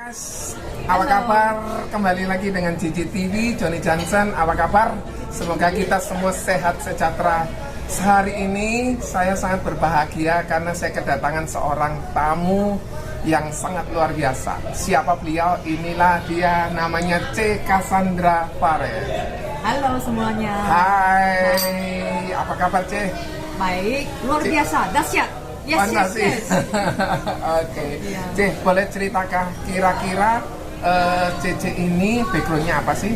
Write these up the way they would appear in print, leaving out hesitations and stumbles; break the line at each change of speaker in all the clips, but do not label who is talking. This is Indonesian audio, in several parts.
Kas, apa kabar? Kembali lagi dengan Cici TV, Johnny Johnson. Apa kabar? Semoga kita semua sehat sejahtera. Sehari ini saya sangat berbahagia karena saya kedatangan seorang tamu yang sangat luar biasa. Siapa beliau? Inilah dia, namanya C. Cassandra Fares.
Halo semuanya.
Hai, apa kabar C?
Baik, luar biasa, dahsyat. Yes.
Oke. C, boleh ceritakan kira-kira CC ini backgroundnya apa sih?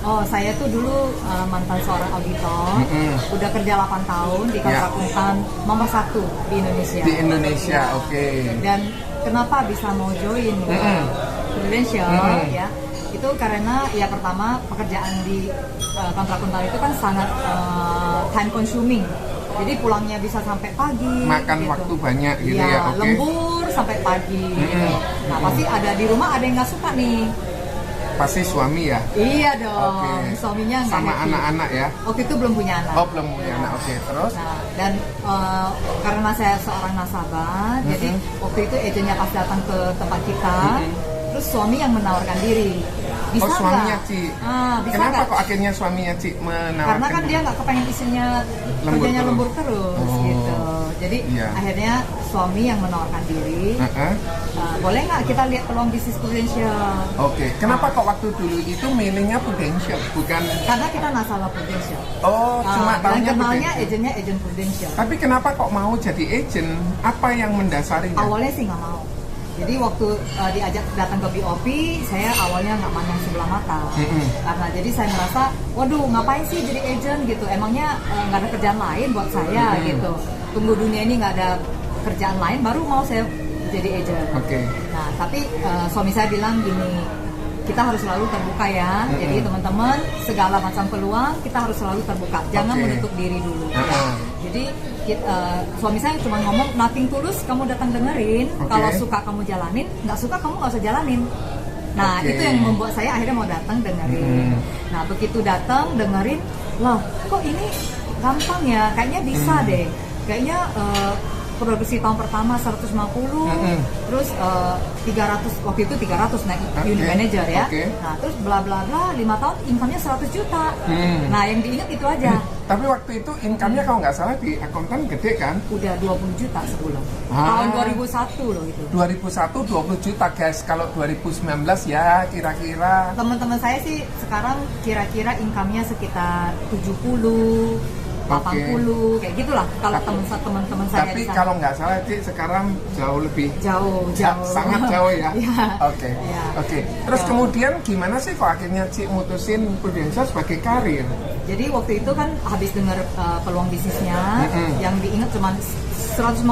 Oh, saya tuh dulu mantan seorang auditor. Udah kerja 8 tahun di kantor akuntan nomor 1 di Indonesia.
Di Indonesia, oke.
Dan kenapa bisa mau join Prudential ya? Itu karena ya pertama pekerjaan di kantor akuntan itu kan sangat time consuming. Jadi pulangnya bisa sampai pagi.
Makan
gitu.
waktu banyak gitu ya, oke.
Lembur sampai pagi. Gitu. Nah pasti ada di rumah ada yang nggak suka nih.
Pasti suami ya?
Iya dong, suaminya nggak
sama
happy.
Anak-anak ya?
Waktu itu belum punya anak.
Oh belum punya anak, oke. Terus?
Nah, dan karena saya seorang nasabah, jadi waktu itu agennya pas datang ke tempat kita, terus suami yang menawarkan diri. Bisa
suaminya
nggak?
Ci.
Bisa
Kenapa
nggak?
kok akhirnya suaminya Ci menawarkan?
Karena kan dia nggak kepengen istrinya kerjanya lembur terus gitu. Jadi akhirnya suami yang menawarkan diri. Boleh nggak kita lihat peluang bisnis Prudential?
Oke. Kenapa kok waktu dulu itu milihnya Prudential bukan?
Karena kita nasabah Prudential.
Oh, cuma
dan
tahunya
kenalnya
Prudential.
agennya agen Prudential.
Tapi kenapa kok mau jadi agent? Apa yang mendasarinya?
Awalnya sih nggak mau. Jadi waktu diajak datang ke BOP, saya awalnya nggak mandang sebelah mata. Karena jadi saya merasa, waduh ngapain sih jadi agent gitu? Emangnya nggak ada kerjaan lain buat saya gitu. Tunggu dunia ini nggak ada kerjaan lain, baru mau saya jadi agent. Nah tapi suami saya bilang gini, kita harus selalu terbuka ya. Jadi teman-teman segala macam peluang kita harus selalu terbuka. Jangan menutup diri dulu. Jadi suami saya cuma ngomong nothing tulus, kamu datang dengerin. Kalau suka kamu jalanin, nggak suka kamu nggak usah jalanin. Nah itu yang membuat saya akhirnya mau datang dengerin. Nah begitu datang dengerin, loh kok ini gampang ya? Kayaknya bisa deh. Kayaknya produksi tahun pertama 150, terus 300, waktu itu 300 naik unit manager ya. Nah terus bla bla bla 5 tahun income-nya 100 juta. Nah yang diingat itu aja.
Tapi waktu itu income-nya kalau nggak salah di akuntan gede kan?
Udah 20 juta sebulan. Tahun 2001 loh itu.
2001 20 juta guys. Kalau 2019 ya kira-kira.
Teman-teman saya sih sekarang kira-kira income-nya sekitar 70, 80 kayak gitulah kalau teman-teman saya.
Tapi kalau nggak salah Cik sekarang jauh lebih
jauh
sangat jauh ya.
Oke.
Terus kemudian gimana sih kok akhirnya Cik mutusin Prudential sebagai karir?
Jadi waktu itu kan habis dengar peluang bisnisnya yang diingat cuma 150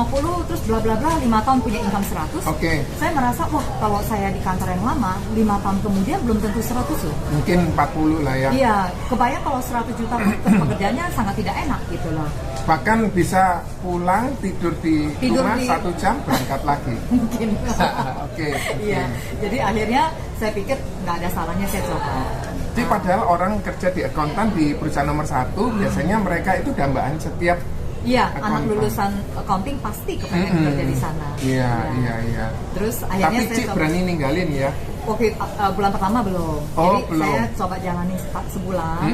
terus bla bla bla 5 tahun punya income 100. Saya merasa wah kalau saya di kantor yang lama 5 tahun kemudian belum tentu 100 loh.
Mungkin 40 lah ya.
Iya, kebayang kalau 100 juta pekerjaannya sangat tidak enak gitu loh.
Bahkan bisa pulang tidur di rumah 1 jam berangkat lagi.
Mungkin.
Iya.
Jadi akhirnya saya pikir nggak ada salahnya saya coba.
Jadi padahal orang kerja di akuntan di perusahaan nomor 1 biasanya mereka itu dambaan setiap.
Iya, anak lulusan accounting pasti kepengen kerja di sana.
Iya.
Terus akhirnya
tapi Cik berani ninggalin ya?
Oke, bulan pertama belum. Jadi
belum.
saya coba jalani sebulan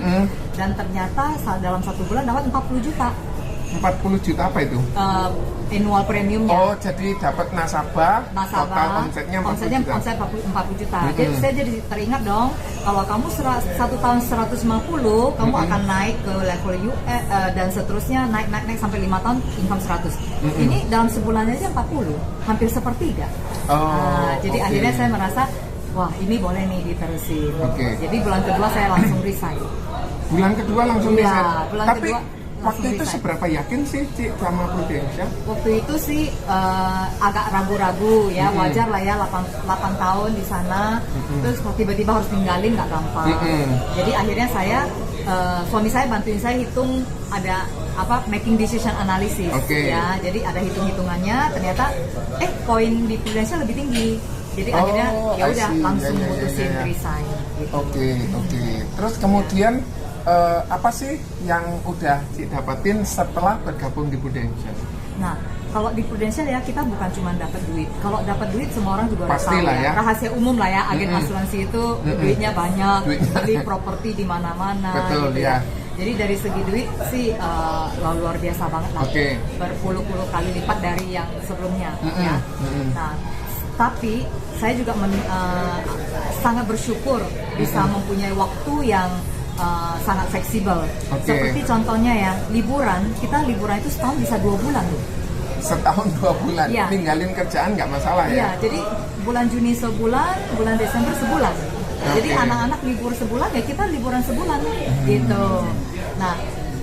dan ternyata dalam 1 bulan dapat 40 juta.
40 juta apa itu?
Annual premiumnya.
Oh, jadi dapat nasabah total omsetnya 40 juta.
Omset 40 juta. Jadi saya jadi teringat dong, kalau kamu 1 tahun 150, kamu akan naik ke level US dan seterusnya naik sampai 5 tahun income 100. Ini dalam sebulan aja 40, hampir sepertiga. Jadi akhirnya saya merasa, wah ini boleh nih diterusin. Jadi bulan kedua saya langsung resign.
Bulan kedua langsung resign.
Bulan
tapi
kedua,
waktu itu seberapa yakin sih Cik sama Prudential?
Waktu itu sih agak ragu-ragu ya, wajar lah ya 8 tahun di sana, terus tiba-tiba harus ninggalin nggak gampang. Jadi akhirnya suami saya bantuin saya hitung ada making decision analysis ya, jadi ada hitung-hitungannya ternyata poin di Prudential lebih tinggi. Jadi akhirnya ya udah langsung mutusin resign. Gitu.
Oke. Terus kemudian apa sih yang udah didapetin setelah bergabung di Prudential?
Nah, Kalau di Prudential ya kita bukan cuma dapat duit. Kalau dapat duit semua orang juga udah tahu
Pastilah ya.
Rahasia umum lah ya, agen asuransi itu duitnya banyak, beli properti di mana-mana.
Betul,
gitu
ya.
Jadi dari segi duit sih luar biasa banget lah. Berpuluh-puluh kali lipat dari yang sebelumnya. Ya. Nah, tapi saya juga sangat bersyukur bisa mempunyai waktu yang sangat fleksibel. Seperti contohnya ya, liburan itu setahun bisa 2 bulan loh.
Setahun 2 bulan,
ya.
Ninggalin kerjaan nggak masalah ya?
Iya, jadi bulan Juni sebulan, bulan Desember sebulan. Jadi anak-anak libur sebulan ya kita liburan sebulan gitu. Nah,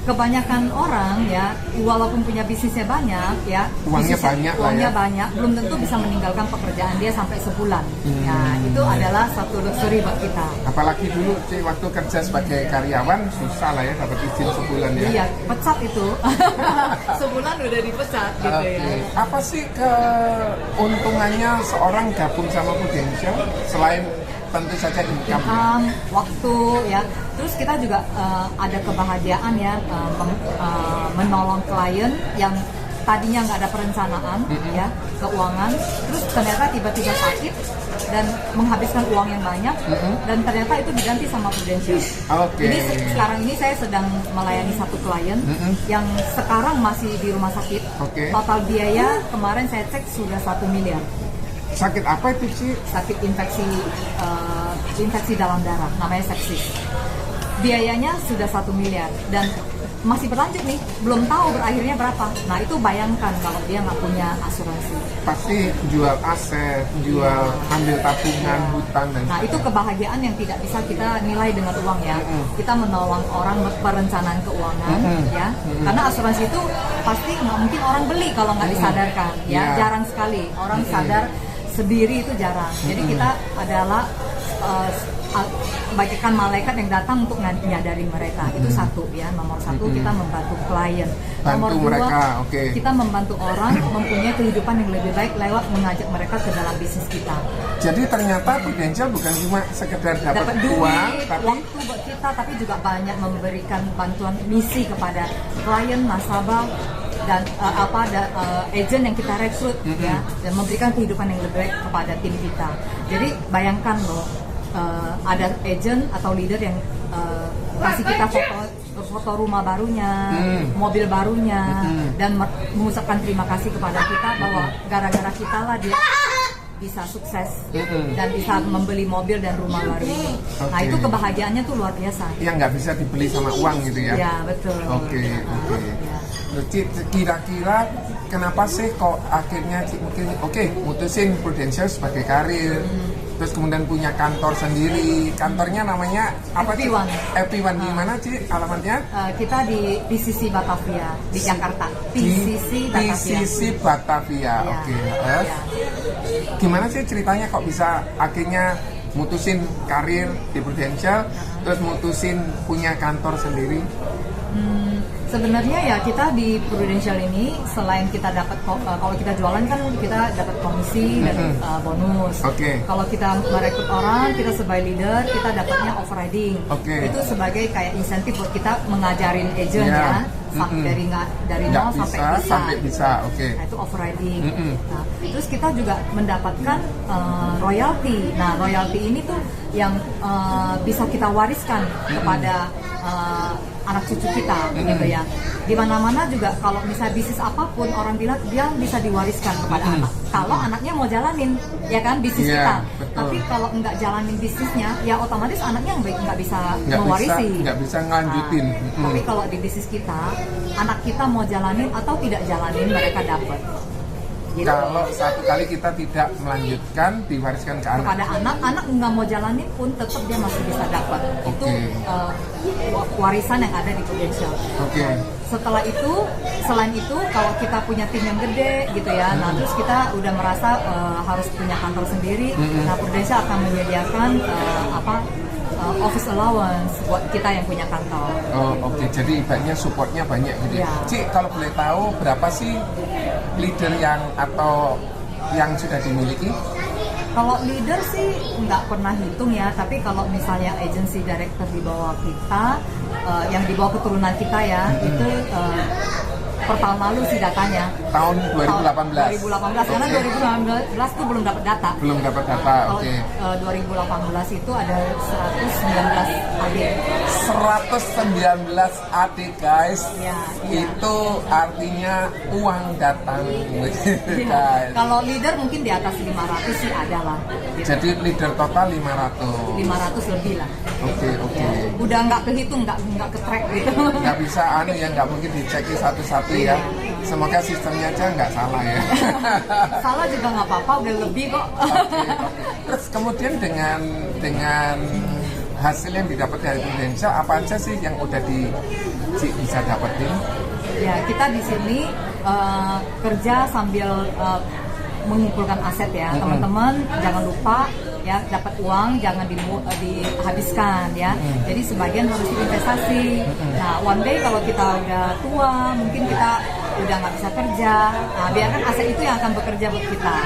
kebanyakan orang ya walaupun punya bisnisnya banyak ya, uangnya banyak, belum tentu bisa meninggalkan pekerjaan dia sampai sebulan. Nah, itu adalah satu luxury buat kita.
Apalagi dulu waktu kerja sebagai karyawan susah lah ya dapat izin sebulan ya. Iya,
pecat itu. Sebulan udah dipecat gitu ya.
Apa sih keuntungannya seorang gabung sama Prudential selain tentu saja income,
waktu ya. Terus kita juga ada kebahagiaan ya menolong klien yang tadinya nggak ada perencanaan ya keuangan, terus ternyata tiba-tiba sakit dan menghabiskan uang yang banyak dan ternyata itu diganti sama Prudential. Jadi sekarang ini saya sedang melayani satu klien yang sekarang masih di rumah sakit. Total biaya kemarin saya cek sudah 1 miliar.
Sakit apa itu sih?
Sakit infeksi dalam darah, namanya sepsis. Biayanya sudah 1 miliar dan masih berlanjut nih, belum tahu berakhirnya berapa. Nah itu bayangkan kalau dia nggak punya asuransi.
Pasti jual aset, ambil tabungan, hutang dan
nah itu kebahagiaan yang tidak bisa kita nilai dengan uang ya. Kita menolong orang perencanaan keuangan ya. Karena asuransi itu pasti nggak mungkin orang beli kalau nggak disadarkan ya. Jarang sekali orang sadar sendiri itu jarang. Jadi kita adalah bagaikan malaikat yang datang untuk menyadari mereka. Itu satu ya, nomor satu kita membantu klien. Nomor dua kita membantu orang mempunyai kehidupan yang lebih baik lewat mengajak mereka ke dalam bisnis kita.
Jadi ternyata Prudential bukan cuma sekedar dapat uang, tapi
waktu buat kita, tapi juga banyak memberikan bantuan misi kepada klien, nasabah dan agent yang kita rekrut ya, dan memberikan kehidupan yang lebih baik kepada tim kita. Jadi bayangkan loh, ada agent atau leader yang kasih kita foto rumah barunya, mobil barunya, dan mengucapkan terima kasih kepada kita bahwa gara-gara kita lah dia bisa sukses dan bisa membeli mobil dan rumah baru ini. Nah itu kebahagiaannya tuh luar biasa.
Yang nggak bisa dibeli sama uang gitu ya?
Ya betul.
Kira-kira kenapa sih kok akhirnya mungkin mutusin Prudential sebagai karir, terus kemudian punya kantor sendiri. Kantornya namanya apa sih? FP1 di mana sih alamatnya?
Kita di PCC Batavia di Jakarta. PCC
Batavia. Gimana sih ceritanya kok bisa akhirnya mutusin karir di Prudential, terus mutusin punya kantor sendiri?
Sebenarnya ya kita di Prudential ini selain kita dapat kalau kita jualan kan kita dapat komisi dan bonus. Kalau kita merekrut orang, kita sebagai leader kita dapatnya overriding. Itu sebagai kayak insentif buat kita mengajarin agent ya. Dari nol sampai bisa. Nah, itu overriding. Nah, terus kita juga mendapatkan royalti. Nah, royalti ini tuh yang bisa kita wariskan kepada anak cucu kita gitu ya. Di mana-mana juga kalau misalnya bisnis apapun orang bilang dia bisa diwariskan kepada anak. Kalau anaknya mau jalanin ya kan bisnis kita. Tapi kalau nggak jalanin bisnisnya ya otomatis anaknya nggak bisa mewarisi.
Nggak bisa ngelanjutin.
Tapi kalau di bisnis kita anak kita mau jalanin atau tidak jalanin mereka dapat.
Gitu. Kalau satu kali kita tidak melanjutkan, diwariskan ke anak.
Kepada anak nggak mau jalanin pun tetap dia masih bisa dapat. Itu warisan yang ada di Prudential. Setelah itu, selain itu, kalau kita punya tim yang gede gitu ya, nah terus kita udah merasa harus punya kantor sendiri. Nah Prudential akan menyediakan office allowance buat kita yang punya kantor.
Jadi ibaratnya supportnya banyak gitu. Cik, kalau boleh tahu berapa sih leader yang sudah dimiliki?
Kalau leader sih nggak pernah hitung ya, tapi kalau misalnya agency director di bawah kita, yang di bawah keturunan kita ya, itu per tahun lalu sih datanya.
Tahun 2018.
2018 karena 2019 tuh belum dapat data.
Belum dapat data.
Kalau
Oke.
2018 itu ada 119 AD.
119 AD guys.
Iya.
Itu artinya uang datang.
Iya.
Guys.
Kalau leader mungkin di atas 500 sih ada lah. Gitu.
Jadi leader total 500.
500 lebih lah.
Oke.
Ya. Udah nggak kehitung, nggak ke track gitu.
Nggak bisa nggak mungkin dicek satu-satu ya. Semoga sistemnya aja nggak salah ya.
Salah juga nggak apa-apa, udah lebih kok.
Oke. Terus kemudian dengan hasil yang didapat dari Prudential, apa aja sih yang udah bisa dapetin?
Ya, kita di sini kerja sambil mengumpulkan aset ya, teman-teman. Jangan lupa ya, dapat uang jangan dihabiskan ya. Jadi sebagian harus diinvestasi. Nah, one day kalau kita udah tua, mungkin kita udah nggak bisa kerja. Nah, biarkan aset itu yang akan bekerja buat kita.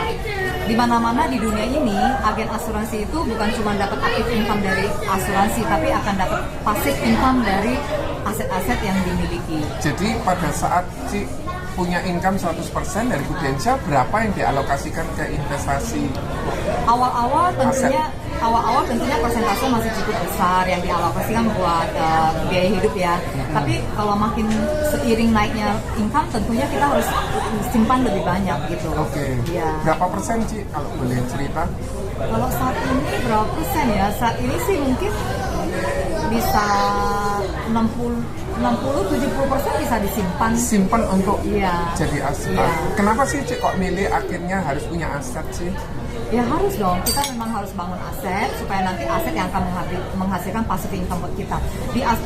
Di mana-mana di dunia ini, agen asuransi itu bukan cuma dapat active income dari asuransi, tapi akan dapat passive income dari aset-aset yang dimiliki.
Jadi pada saat punya income 100% dari Prudential, berapa yang dialokasikan ke investasi?
Awal-awal tentunya persentase masih cukup besar yang dialokasikan buat biaya hidup ya. Tapi kalau makin seiring naiknya income, tentunya kita harus simpan lebih banyak gitu.
Oke.
Ya.
Berapa persen Ci kalau boleh cerita?
Kalau saat ini berapa persen ya? Saat ini sih mungkin bisa 60-70% bisa disimpan.
Simpan untuk
Iya.
jadi aset.
Iya.
Kenapa sih Ci kok milih akhirnya harus punya aset sih?
Ya harus dong, kita memang harus bangun aset supaya nanti aset yang akan menghasilkan passive income buat kita.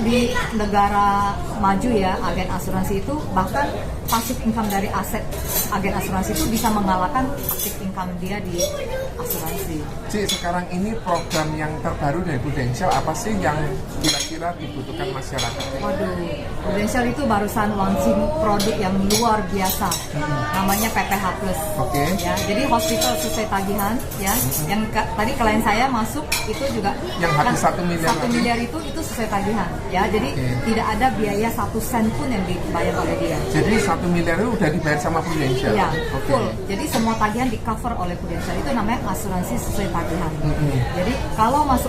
Di negara maju ya, agen asuransi itu bahkan passive income dari aset agen asuransi itu bisa mengalahkan active income dia di asuransi.
Ci, sekarang ini program yang terbaru dari Prudential apa sih yang kira-kira dibutuhkan masyarakat?
Waduh, Prudential itu barusan launching produk yang luar biasa, namanya PPH Plus.
Oke.
Ya, jadi hospital sesuai tagihan, ya. Yang tadi klien saya masuk itu juga
Yang habis 1 miliar.
1 miliar itu sesuai tagihan, ya. Jadi tidak ada biaya 1 sen pun yang dibayar oleh dia.
Jadi 1 miliar itu udah dibayar sama Prudential?
Iya,
Oke.
full. Jadi semua tagihan di cover oleh Prudential, itu namanya asuransi sesuai tagihan. Jadi kalau masuk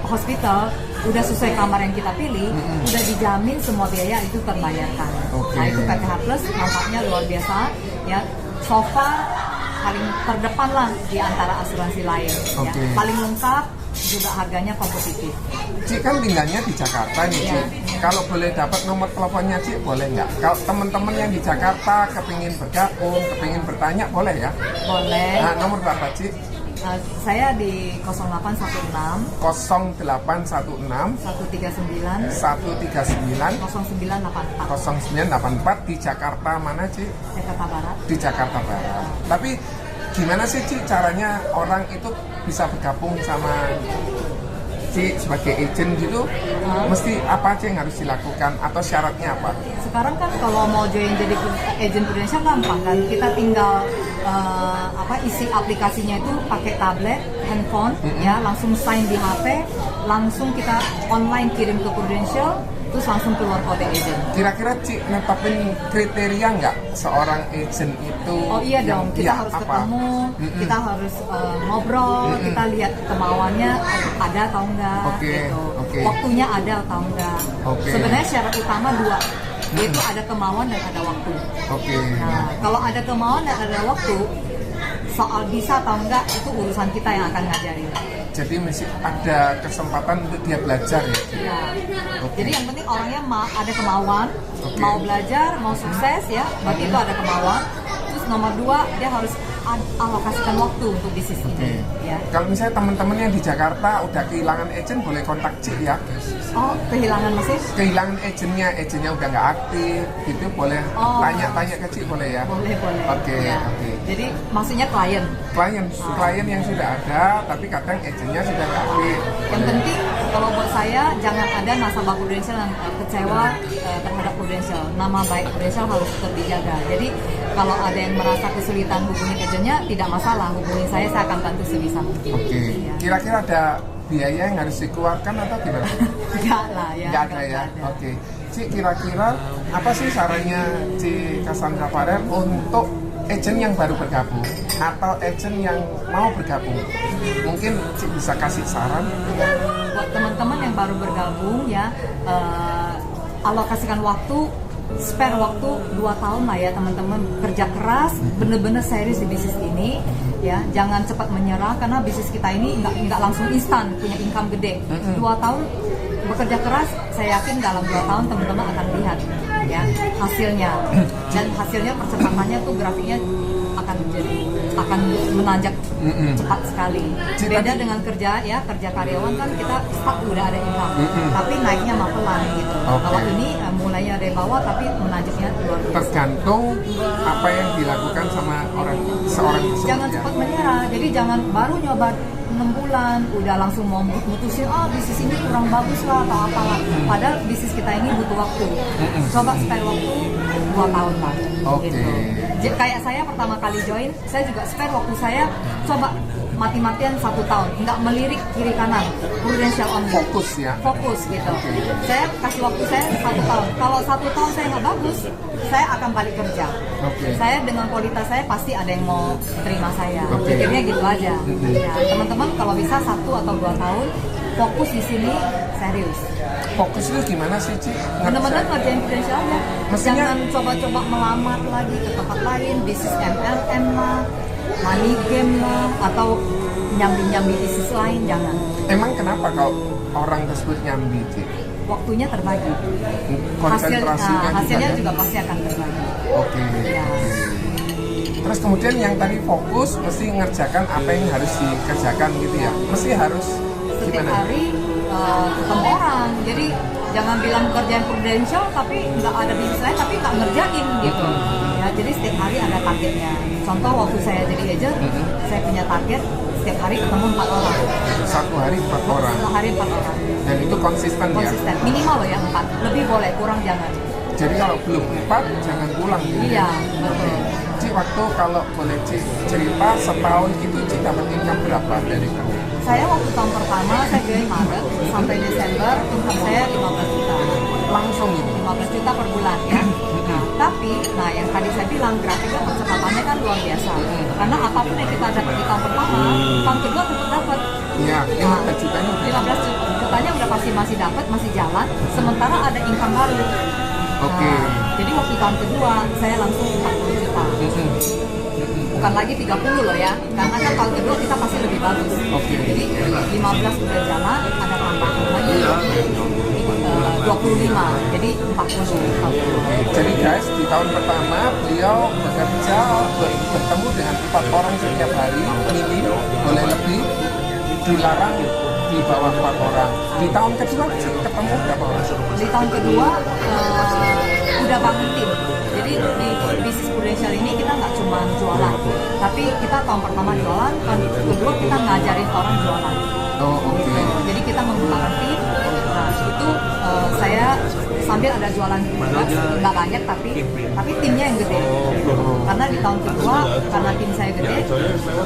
hospital udah sesuai kamar yang kita pilih, udah dijamin semua biaya itu terbayarkan.
Oke.
Nah itu PPH Plus manfaatnya luar biasa ya. So far paling terdepan lah di antara asuransi lain. Ya.
Oke.
Paling lengkap, juga harganya kompetitif.
Ci kan tinggalnya di Jakarta nih Ci.
Iya.
Kalau boleh dapat nomor teleponnya Ci, boleh nggak? Kalau teman-teman yang di Jakarta kepingin bergabung, kepingin bertanya, boleh ya?
Boleh.
Nah, nomor berapa Ci?
Saya di 0816
0816
139
139
0984
0984 di Jakarta mana Ci?
Jakarta Barat.
Di Jakarta Barat. Tapi gimana sih Ci caranya orang itu bisa bergabung sama Ci sebagai agent gitu? Mesti apa aja yang harus dilakukan atau syaratnya apa?
Sekarang kan kalau mau join jadi agent Prudential gampang kan, kita tinggal isi aplikasinya itu pakai tablet, handphone, ya langsung sign di HP, langsung kita online kirim ke Prudential, terus langsung keluar kode agent.
Kira-kira Ci netapin kriteria nggak seorang agent itu?
Oh iya dong, kita harus
apa?
ketemu, kita harus ngobrol, kita lihat kemauannya ada atau enggak, gitu. Waktunya ada atau enggak. Sebenarnya syarat utama 2. Yaitu ada kemauan dan ada waktu. Nah, kalau ada kemauan dan ada waktu, soal bisa atau enggak itu urusan kita yang akan ngajarin.
Jadi mesti ada kesempatan untuk dia belajar ya.
Ya. Jadi yang penting orangnya ada kemauan, mau belajar, mau sukses ya, berarti itu ada kemauan. Terus nomor 2 dia harus alokasikan waktu untuk bisnis ini. Ya.
Kalau misalnya teman-teman yang di Jakarta udah kehilangan agent, boleh kontak Ci ya.
Oh, kehilangan masih?
Kehilangan agentnya udah nggak aktif, gitu boleh tanya-tanya ke Ci boleh ya?
Boleh.
Oke.
Jadi maksudnya klien
Klien yang sudah ada, tapi kadang agentnya sudah nggak aktif.
Yang penting kalau buat saya jangan ada nasabah Prudential yang kecewa terhadap Prudential. Nama baik Prudential harus tetap dijaga. Jadi kalau ada yang merasa kesulitan hubungi agentnya, tidak masalah, hubungi saya akan bantu sebisa mungkin.
Oke.
Ya.
Kira-kira ada biaya yang harus dikeluarkan atau gimana?
Enggak lah ya.
Nggak ada ya. Oke. Ci, kira-kira apa sih sarannya Ci Cassandra Farel untuk agent yang baru bergabung atau agent yang mau bergabung? Mungkin Ci bisa kasih saran.
Buat teman-teman yang baru bergabung ya, alokasikan waktu, spare waktu 2 tahun lah ya teman-teman, kerja keras, bener-bener serius di bisnis ini ya, jangan cepat menyerah karena bisnis kita ini nggak langsung instan punya income gede. 2 tahun bekerja keras, saya yakin dalam 2 tahun teman-teman akan lihat ya hasilnya, dan hasilnya percepatannya tuh grafiknya akan menanjak cepat sekali. Beda dengan kerja karyawan kan kita start udah ada income, tapi naiknya mah pelan gitu. Kalau ini mulainya dari bawah tapi menanjaknya luar biasa.
Tergantung apa yang dilakukan sama seorang tersebut.
Jangan cepat menyerah, jadi jangan baru nyoba 6 bulan udah langsung mau mutusin bisnis ini kurang bagus lah atau apalah. Padahal bisnis kita ini butuh waktu. Coba spare waktu 2 tahun lah. Gitu. Kayak saya pertama kali join, saya juga spare waktu saya coba mati-matian 1 tahun, nggak melirik kiri kanan, prudential only.
Fokus ya.
Fokus gitu. Saya kasih waktu saya 1 tahun. Kalau 1 tahun saya nggak bagus, saya akan balik kerja. Saya dengan kualitas saya pasti ada yang mau terima saya. Jadinya gitu aja. Ya, teman-teman kalau bisa 1 atau 2 tahun fokus di sini serius.
Fokus itu gimana sih, Ci?
Benar-benar ngerjain prudential aja.
Maksudnya?
Jangan coba-coba melamar lagi ke tempat lain, bisnis MLM lah, money game lah, atau nyambi-nyambi bisnis lain, jangan.
Emang kenapa kalau orang tersebut nyambi, Ci?
Waktunya terbagi.
Konsentrasinya
hasilnya
ya?
juga pasti akan terbagi.
Oke.
Ya.
Terus kemudian yang tadi fokus mesti ngerjakan apa yang harus dikerjakan gitu ya. Mesti harus
Setiap
gimana?
hari ketemu orang, jadi jangan bilang kerjaan prudential tapi nggak ada bisnis lain tapi nggak ngerjain gitu. Ya, jadi setiap hari ada targetnya. Contoh waktu saya jadi agent, saya punya target setiap hari ketemu 4 orang.
1 hari 4 orang.
1 hari 4 orang.
Dan itu konsisten ya.
Konsisten, minimal loh ya 4. Lebih boleh, kurang jangan.
Jadi kalau belum 4 jangan pulang gitu.
Iya, betul.
Ci, waktu kalau boleh Ci cerita setahun itu Ci dapat income berapa dari kamu?
Saya waktu tahun pertama saya join Maret sampai Desember income saya 15 juta.
Langsung itu.
15 juta per bulan ya. Tapi, yang tadi saya bilang grafiknya percepatannya kan luar biasa. Karena apapun yang kita dapat di tahun pertama, tahun kedua tetap dapat.
Iya, 15 jutanya udah.
15 jutanya udah pasti masih dapat, masih jalan. Sementara ada income baru.
Oke.
Jadi waktu tahun kedua saya langsung 40 juta. Bukan lagi 30 loh ya. Karena kan tahun kedua kita pasti lebih bagus. Jadi 15 udah jalan, ada tambahan lagi 25. Jadi 40.
Jadi guys, di tahun pertama beliau bekerja bertemu dengan 4 orang setiap hari, minim, boleh lebih, dilarang di bawah 4 orang. Di tahun kedua ketemu berapa orang?
Di tahun kedua udah bangun tim. Jadi di bisnis prudential ini kita nggak cuma jualan, tapi kita tahun pertama jualan, tahun kedua kita ngajarin orang jualan.
Oh, oke.
Jadi kita mengembangkan tim. Nah itu saya sambil ada jualan juga, nggak banyak tapi timnya yang gede. Karena di tahun kedua, karena tim saya gede,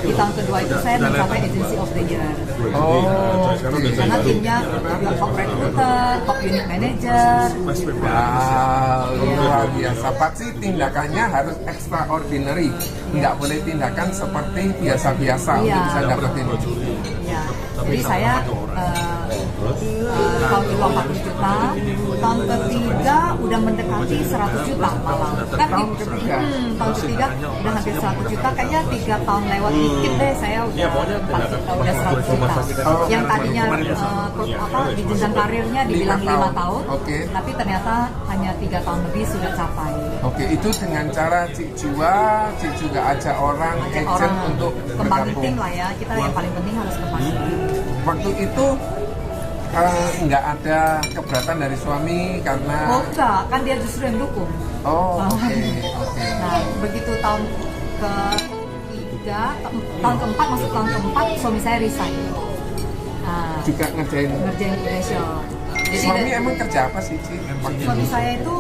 di tahun kedua itu saya mencapai agency of the year.
Oh,
Karena timnya top recruiter, top unit manager.
wow, luar biasa. Pasti tindakannya harus extraordinary. Nggak boleh tindakan seperti biasa-biasa untuk bisa dapetin.
Ya, jadi saya tahun kedua 40 juta, tahun ketiga udah mendekati 100 juta malah. Kan
Tahun ketiga?
Tahun ketiga udah hampir 100 juta, kayaknya 3 tahun lewat dikit deh saya udah 100 juta. Yang tadinya di jenjang karirnya dibilang 5 tahun, tapi ternyata hanya 3 tahun lebih sudah capai.
Oke, itu dengan cara Ci juga ajak orang agent untuk
kembangin
bergabung.
tim lah ya, kita yang paling penting harus kembangin tim.
Waktu itu nggak ada keberatan dari suami karena
Enggak, kan dia justru yang dukung.
oke.
Nah, begitu tahun ketiga, tahun keempat, masuk tahun keempat, suami saya resign. Nah,
Juga ngerjain
prudential. Jadi
suami emang kerja apa sih, Ci?
suami saya itu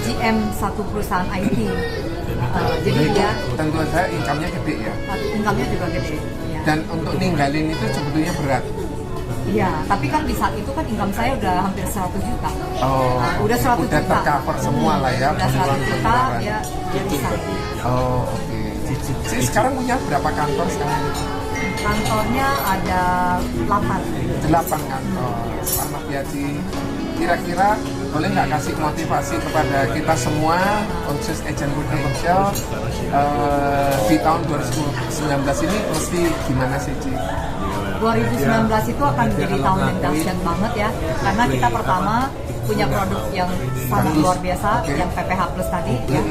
GM satu perusahaan IT. Jadi dia
tentu saja income-nya gede ya.
income-nya juga gede. Ya.
Dan untuk ninggalin itu sebetulnya berat.
Iya, tapi kan di saat itu kan income saya udah hampir 100 juta.
Oh,
Nah, udah 100
udah
juta.
tercover semua lah ya.
Udah 100 juta,
pengeluaran.
ya jadi saya.
Oh, oke. Sih sekarang punya berapa kantor sekarang?
Kantornya ada 8.
8 kantor. Selamat ya Ci. Kira-kira boleh nggak kasih motivasi kepada kita semua khusus agent Prudential di tahun 2019 ini mesti gimana sih Ci?
2019 itu akan menjadi tahun yang dahsyat banget ya, karena kita pertama punya produk yang sangat luar biasa, yang PPH Plus tadi ya.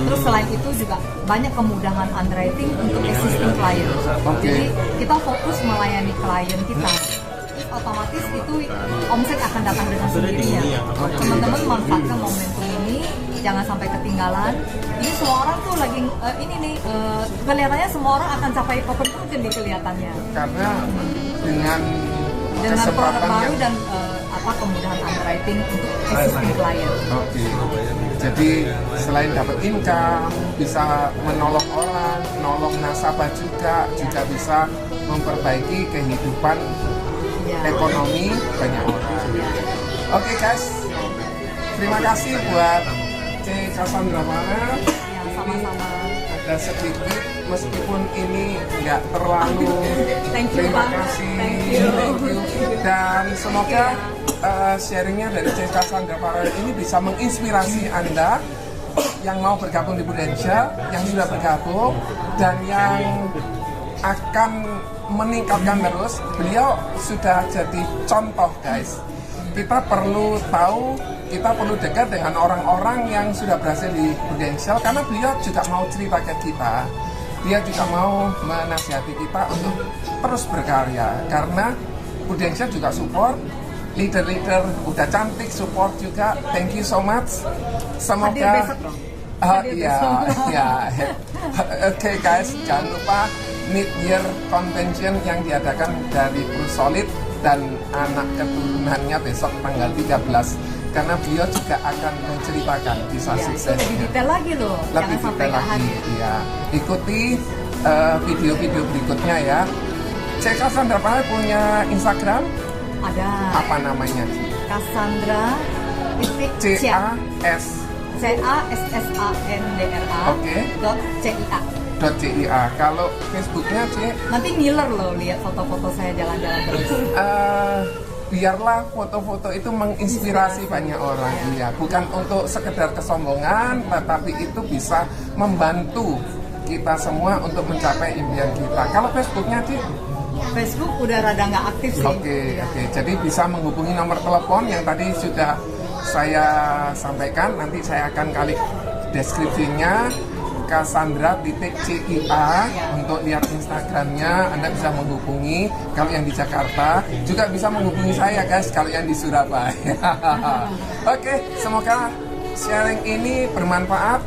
Terus selain itu juga banyak kemudahan underwriting untuk existing client. Jadi kita fokus melayani klien kita. Otomatis itu omset akan datang dengan sendirinya. Teman-teman manfaatkan momentum ini, jangan sampai ketinggalan. Ini semua orang tuh lagi kelihatannya semua orang akan capai open margin di kelihatannya.
Karena dengan
produk baru
yang...
dan kemudahan underwriting untuk existing client.
Oke. Jadi selain dapat income, bisa menolong orang, menolong nasabah juga bisa memperbaiki kehidupan ekonomi banyak orang. Oke guys, terima kasih buat C. Cassandra Farah.
Ya, sama-sama.
Ada sedikit, meskipun ini nggak terlalu. Terima kasih. Thank you. Dan semoga sharingnya dari C. Cassandra Farah ini bisa menginspirasi Anda yang mau bergabung di Prudential, yang sudah bergabung, dan yang akan meningkatkan terus. Beliau sudah jadi contoh guys. Kita perlu tahu, kita perlu dekat dengan orang-orang yang sudah berhasil di Prudential, karena beliau juga mau cerita ke kita. Dia juga mau menasihati kita untuk terus berkarya, karena Prudential juga support leader-leader udah cantik, support juga. Thank you so much. Semoga Oke guys, jangan lupa mid-year convention yang diadakan dari Prusolid dan anak keturunannya besok tanggal 13, karena beliau juga akan menceritakan kisah suksesnya.
Lebih detail lagi loh,
lebih detail lagi. Ya, ikuti video-video berikutnya ya. C. Cassandra Farah punya Instagram?
Ada.
Apa namanya?
Cassandra CASSANDRA.
Oke.
.CIA.
.cia. Kalau Facebooknya C?
Nanti ngiler loh lihat foto-foto saya jalan-jalan terus.
Biarlah foto-foto itu menginspirasi banyak orang, ya. Bukan untuk sekedar kesombongan, tetapi itu bisa membantu kita semua untuk mencapai impian kita. Kalau Facebooknya Ci?
Facebook udah rada nggak aktif sih.
Oke. Jadi bisa menghubungi nomor telepon yang tadi sudah saya sampaikan. Nanti saya akan klik deskripsinya. Cassandra.cia untuk lihat Instagramnya. Anda bisa menghubungi. Kalau yang di Jakarta juga bisa menghubungi saya guys, kalau yang di Surabaya. Oke, semoga sharing ini bermanfaat.